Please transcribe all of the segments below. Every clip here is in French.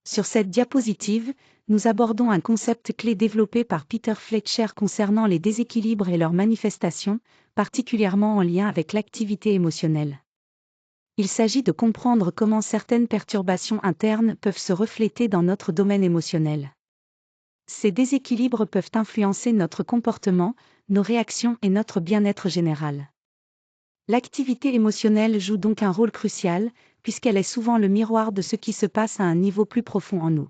Sur cette diapositive, nous abordons un concept clé développé par Peter Fletcher concernant les déséquilibres et leurs manifestations, particulièrement en lien avec l'activité émotionnelle. Il s'agit de comprendre comment certaines perturbations internes peuvent se refléter dans notre domaine émotionnel. Ces déséquilibres peuvent influencer notre comportement, nos réactions et notre bien-être général. L'activité émotionnelle joue donc un rôle crucial, puisqu'elle est souvent le miroir de ce qui se passe à un niveau plus profond en nous.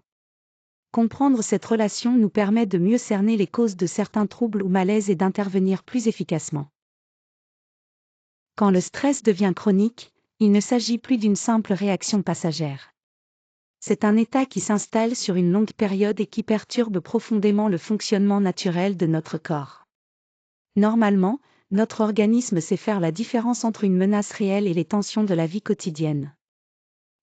Comprendre cette relation nous permet de mieux cerner les causes de certains troubles ou malaises et d'intervenir plus efficacement. Quand le stress devient chronique, il ne s'agit plus d'une simple réaction passagère. C'est un état qui s'installe sur une longue période et qui perturbe profondément le fonctionnement naturel de notre corps. Normalement, notre organisme sait faire la différence entre une menace réelle et les tensions de la vie quotidienne.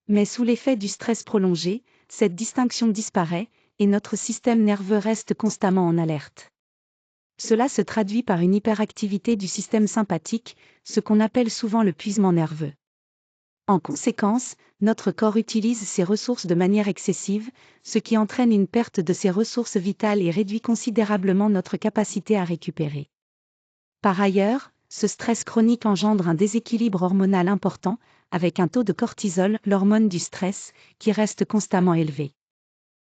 Mais sous l'effet du stress prolongé, cette distinction disparaît, et notre système nerveux reste constamment en alerte. Cela se traduit par une hyperactivité du système sympathique, ce qu'on appelle souvent l'épuisement nerveux. En conséquence, notre corps utilise ses ressources de manière excessive, ce qui entraîne une perte de ses ressources vitales et réduit considérablement notre capacité à récupérer. Par ailleurs, ce stress chronique engendre un déséquilibre hormonal important, avec un taux de cortisol, l'hormone du stress, qui reste constamment élevé.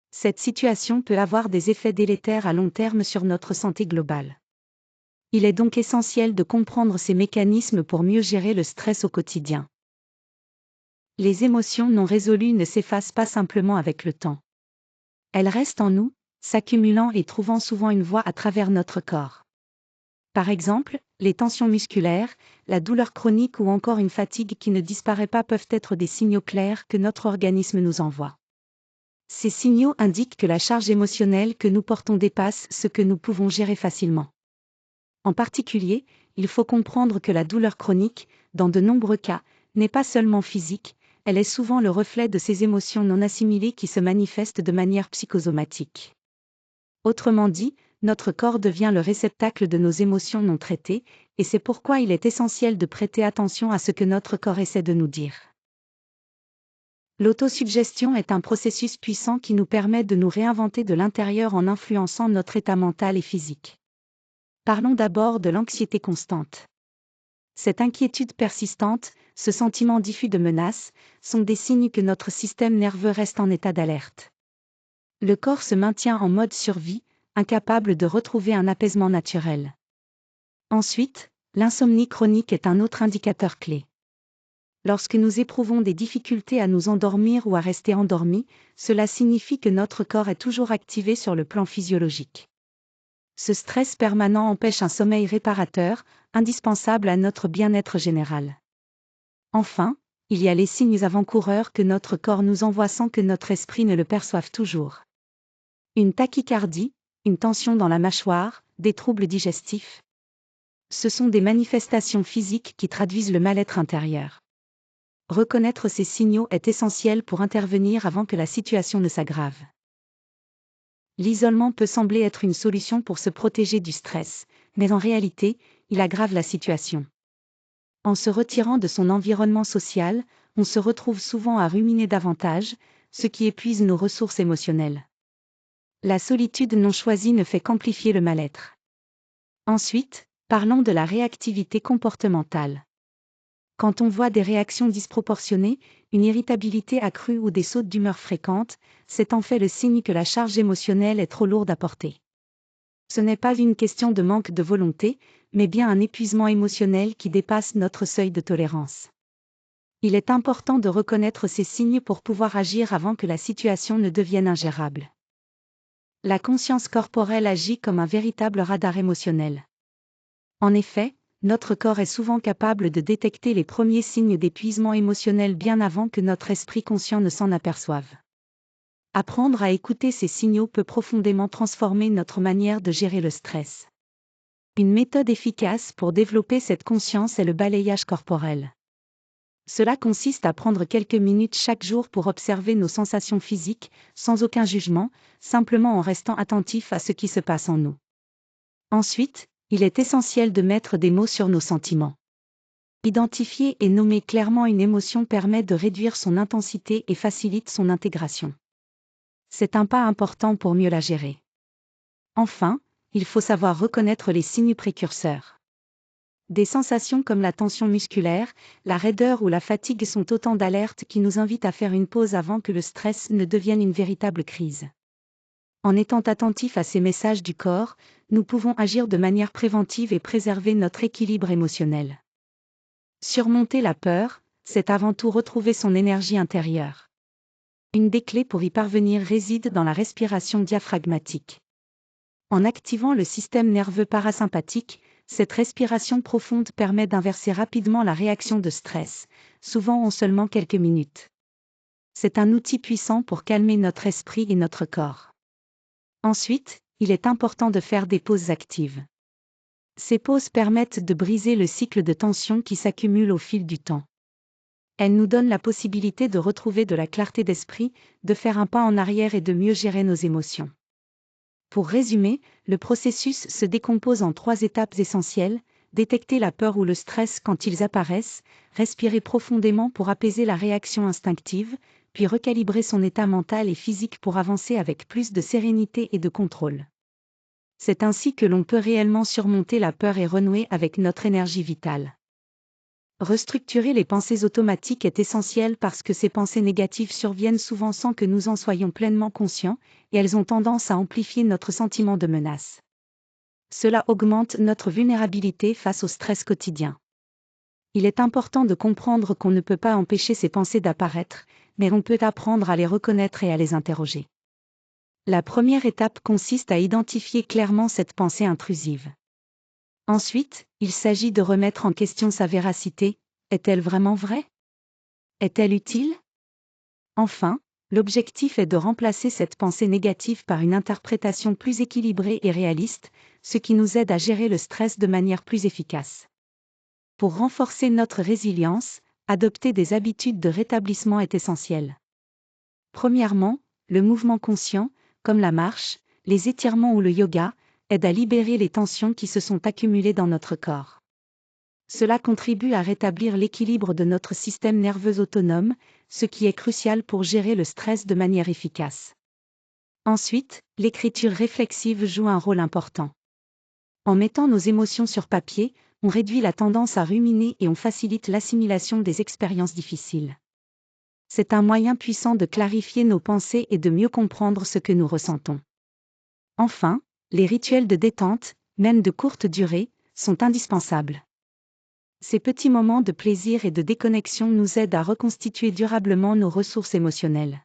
Cette situation peut avoir des effets délétères à long terme sur notre santé globale. Il est donc essentiel de comprendre ces mécanismes pour mieux gérer le stress au quotidien. Les émotions non résolues ne s'effacent pas simplement avec le temps. Elles restent en nous, s'accumulant et trouvant souvent une voie à travers notre corps. Par exemple, les tensions musculaires, la douleur chronique ou encore une fatigue qui ne disparaît pas peuvent être des signaux clairs que notre organisme nous envoie. Ces signaux indiquent que la charge émotionnelle que nous portons dépasse ce que nous pouvons gérer facilement. En particulier, il faut comprendre que la douleur chronique, dans de nombreux cas, n'est pas seulement physique, elle est souvent le reflet de ces émotions non assimilées qui se manifestent de manière psychosomatique. Autrement dit, notre corps devient le réceptacle de nos émotions non traitées, et c'est pourquoi il est essentiel de prêter attention à ce que notre corps essaie de nous dire. L'autosuggestion est un processus puissant qui nous permet de nous réinventer de l'intérieur en influençant notre état mental et physique. Parlons d'abord de l'anxiété constante. Cette inquiétude persistante, ce sentiment diffus de menace, sont des signes que notre système nerveux reste en état d'alerte. Le corps se maintient en mode survie, incapable de retrouver un apaisement naturel. Ensuite, l'insomnie chronique est un autre indicateur clé. Lorsque nous éprouvons des difficultés à nous endormir ou à rester endormis, cela signifie que notre corps est toujours activé sur le plan physiologique. Ce stress permanent empêche un sommeil réparateur, indispensable à notre bien-être général. Enfin, il y a les signes avant-coureurs que notre corps nous envoie sans que notre esprit ne le perçoive toujours. Une tachycardie, une tension dans la mâchoire, des troubles digestifs. Ce sont des manifestations physiques qui traduisent le mal-être intérieur. Reconnaître ces signaux est essentiel pour intervenir avant que la situation ne s'aggrave. L'isolement peut sembler être une solution pour se protéger du stress, mais en réalité, il aggrave la situation. En se retirant de son environnement social, on se retrouve souvent à ruminer davantage, ce qui épuise nos ressources émotionnelles. La solitude non choisie ne fait qu'amplifier le mal-être. Ensuite, parlons de la réactivité comportementale. Quand on voit des réactions disproportionnées, une irritabilité accrue ou des sautes d'humeur fréquentes, c'est en fait le signe que la charge émotionnelle est trop lourde à porter. Ce n'est pas une question de manque de volonté, mais bien un épuisement émotionnel qui dépasse notre seuil de tolérance. Il est important de reconnaître ces signes pour pouvoir agir avant que la situation ne devienne ingérable. La conscience corporelle agit comme un véritable radar émotionnel. En effet, notre corps est souvent capable de détecter les premiers signes d'épuisement émotionnel bien avant que notre esprit conscient ne s'en aperçoive. Apprendre à écouter ces signaux peut profondément transformer notre manière de gérer le stress. Une méthode efficace pour développer cette conscience est le balayage corporel. Cela consiste à prendre quelques minutes chaque jour pour observer nos sensations physiques, sans aucun jugement, simplement en restant attentif à ce qui se passe en nous. Ensuite, il est essentiel de mettre des mots sur nos sentiments. Identifier et nommer clairement une émotion permet de réduire son intensité et facilite son intégration. C'est un pas important pour mieux la gérer. Enfin, il faut savoir reconnaître les signes précurseurs. Des sensations comme la tension musculaire, la raideur ou la fatigue sont autant d'alertes qui nous invitent à faire une pause avant que le stress ne devienne une véritable crise. En étant attentifs à ces messages du corps, nous pouvons agir de manière préventive et préserver notre équilibre émotionnel. Surmonter la peur, c'est avant tout retrouver son énergie intérieure. Une des clés pour y parvenir réside dans la respiration diaphragmatique. En activant le système nerveux parasympathique, cette respiration profonde permet d'inverser rapidement la réaction de stress, souvent en seulement quelques minutes. C'est un outil puissant pour calmer notre esprit et notre corps. Ensuite, il est important de faire des pauses actives. Ces pauses permettent de briser le cycle de tension qui s'accumule au fil du temps. Elles nous donnent la possibilité de retrouver de la clarté d'esprit, de faire un pas en arrière et de mieux gérer nos émotions. Pour résumer, le processus se décompose en 3 étapes essentielles: détecter la peur ou le stress quand ils apparaissent, respirer profondément pour apaiser la réaction instinctive, puis recalibrer son état mental et physique pour avancer avec plus de sérénité et de contrôle. C'est ainsi que l'on peut réellement surmonter la peur et renouer avec notre énergie vitale. Restructurer les pensées automatiques est essentiel parce que ces pensées négatives surviennent souvent sans que nous en soyons pleinement conscients, et elles ont tendance à amplifier notre sentiment de menace. Cela augmente notre vulnérabilité face au stress quotidien. Il est important de comprendre qu'on ne peut pas empêcher ces pensées d'apparaître, mais on peut apprendre à les reconnaître et à les interroger. La première étape consiste à identifier clairement cette pensée intrusive. Ensuite, il s'agit de remettre en question sa véracité. Est-elle vraiment vraie? Est-elle utile? Enfin, l'objectif est de remplacer cette pensée négative par une interprétation plus équilibrée et réaliste, ce qui nous aide à gérer le stress de manière plus efficace. Pour renforcer notre résilience, adopter des habitudes de rétablissement est essentiel. Premièrement, le mouvement conscient, comme la marche, les étirements ou le yoga, aide à libérer les tensions qui se sont accumulées dans notre corps. Cela contribue à rétablir l'équilibre de notre système nerveux autonome, ce qui est crucial pour gérer le stress de manière efficace. Ensuite, l'écriture réflexive joue un rôle important. En mettant nos émotions sur papier, on réduit la tendance à ruminer et on facilite l'assimilation des expériences difficiles. C'est un moyen puissant de clarifier nos pensées et de mieux comprendre ce que nous ressentons. Enfin, les rituels de détente, même de courte durée, sont indispensables. Ces petits moments de plaisir et de déconnexion nous aident à reconstituer durablement nos ressources émotionnelles.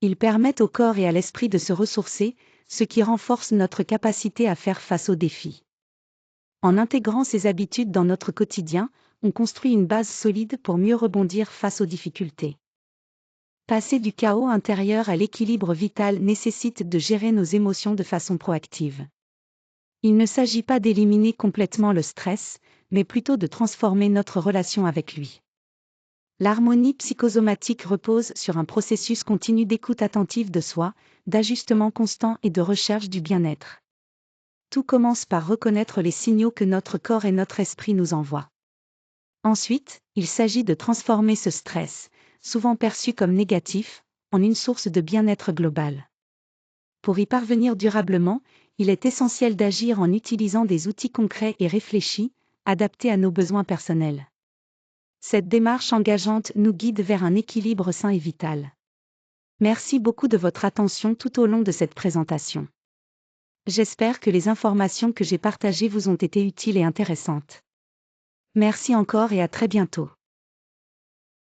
Ils permettent au corps et à l'esprit de se ressourcer, ce qui renforce notre capacité à faire face aux défis. En intégrant ces habitudes dans notre quotidien, on construit une base solide pour mieux rebondir face aux difficultés. Passer du chaos intérieur à l'équilibre vital nécessite de gérer nos émotions de façon proactive. Il ne s'agit pas d'éliminer complètement le stress, mais plutôt de transformer notre relation avec lui. L'harmonie psychosomatique repose sur un processus continu d'écoute attentive de soi, d'ajustement constant et de recherche du bien-être. Tout commence par reconnaître les signaux que notre corps et notre esprit nous envoient. Ensuite, il s'agit de transformer ce stress, souvent perçu comme négatif, en une source de bien-être global. Pour y parvenir durablement, il est essentiel d'agir en utilisant des outils concrets et réfléchis, adaptés à nos besoins personnels. Cette démarche engageante nous guide vers un équilibre sain et vital. Merci beaucoup de votre attention tout au long de cette présentation. J'espère que les informations que j'ai partagées vous ont été utiles et intéressantes. Merci encore et à très bientôt.